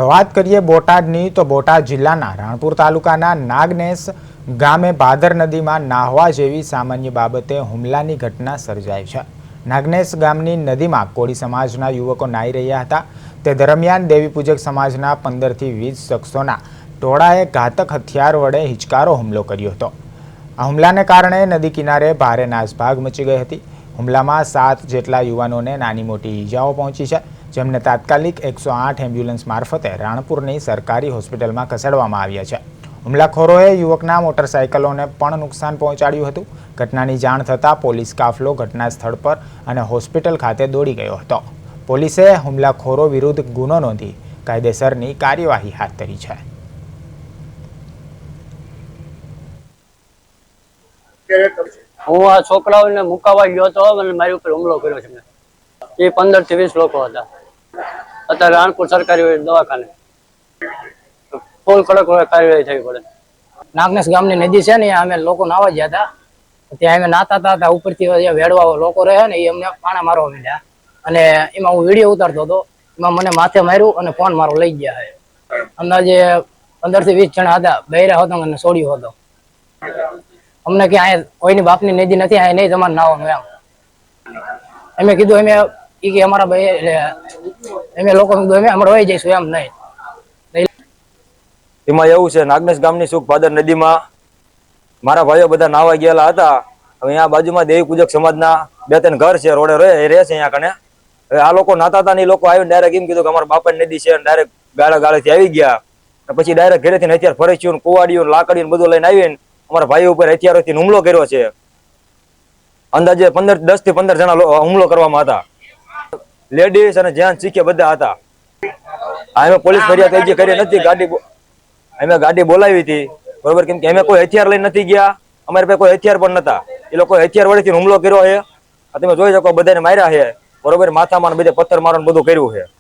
વાત કરીએ બોટાદની તો બોટાદ જિલ્લાના રાણપુર તાલુકાના નાગનેસ ગામે ભાદર નદીમાં નાહવા જેવી સામાન્ય બાબતે હુમલાની ઘટના સર્જાઈ છે। નાગનેસ ગામની નદીમાં કોળી સમાજના યુવકો નાહી રહ્યા હતા। તે દરમિયાન દેવીપૂજક સમાજના 15 થી 20 શખ્સોના ટોળાએ ઘાતક હથિયાર વડે હિચકારો હુમલો કર્યો હતો। આ હુમલાને કારણે નદી કિનારે ભારે નાસભાગ મચી ગઈ હતી। હુમલામાં 7 જેટલા યુવાનોને નાની મોટી ઈજાઓ પહોંચી છે, જેમને તાત્કાલિક 108 એમ્બ્યુલન્સ મારફતે રાણપુરની સરકારી હોસ્પિટલમાં ખસેડવામાં આવ્યા છે। હુમલાખોરોએ યુવકના મોટરસાઇકલોને પણ નુકસાન પહોંચાડ્યું હતું। ઘટનાની જાણ થતાં પોલીસ કાફલો ઘટના સ્થળ પર અને હોસ્પિટલ ખાતે દોડી ગયો હતો। પોલીસે હુમલાખોરો વિરુદ્ધ ગુનો નોંધી કાયદેસરની કાર્યવાહી હાથ ધરી છે। હું આ છોકરાઓને મુકાવા ગયો હતો અને મારી ઉપર હુમલો કર્યો છે। એ 15 થી 20 લોકો હતા। અત્યારે રાણપુર સરકારી દવાખાને ફૂલ કડક કાર્યવાહી થવી પડે। નાગનેસ ગામની નદી છે ને, અમે લોકો નાવા ગયા હતા। ત્યાં અમે નાતા હતા, ઉપરથી વેડવા લોકો રહે ને એ અમને પાણા મારવા માંડ્યા અને એમાં હું વિડીયો ઉતારતો હતો। એમાં મને માથે માર્યું અને ફોન મારો લઈ ગયા છે। અંદાજે 15 થી 20 જણા હતા। બૈરા હતો અને છોડ્યો હતો। અમને કે આ કોઈની બાપની નદી નથી, આ નહીં તમારે નાવાનું એમ અમે કીધું। અમે કે અમારા ભાઈ એટલે અમે લોકો કીધું અમે હમણાં વહી જઈશું એમ નહીં। એમાં એવું છે, નાગનેસ ગામની સુખ ભાદર નદીમાં મારા ભાઈઓ બધા નાવા ગયેલા હતા। હવે અહીંયા બાજુમાં દેવી પૂજક સમાજના 2-3 ઘર છે, રોડે રહે છે અહીંયા કને। હવે આ લોકો નાતા હતા ને એ લોકો આવીને ડાયરેક્ટ એમ કીધું કે અમારા બાપાની નદી છે, ડાયરેક્ટ ગાળેથી આવી ગયા। પછી ડાયરેક્ટ ઘરેથી હથિયાર ફરસ્યું, કુવાડીયું, લાકડીયું બધું લઈને આવીને અમારા ભાઈઓ ઉપર હથિયારોથી હુમલો કર્યો છે। અંદાજે 10 થી 15 જણા હુમલો કરવામાં હતા। લેડીઝ અને જેન્ટ્સ શીખે બધા હતા। અમે પોલીસ ફરિયાદ હજી કરી નથી। અમે ગાડી બોલાવી હતી, બરોબર, કેમ કે અમે કોઈ હથિયાર લઈને નથી ગયા। અમારી પાસે કોઈ હથિયાર પણ નતા। એ લોકો હથિયાર વડેથી હુમલો કર્યો છે। તમે જોઈ શકો બધાને માર્યા છે, બરોબર, માથામાં બધે પથ્થર મારવાનું બધું કર્યું છે।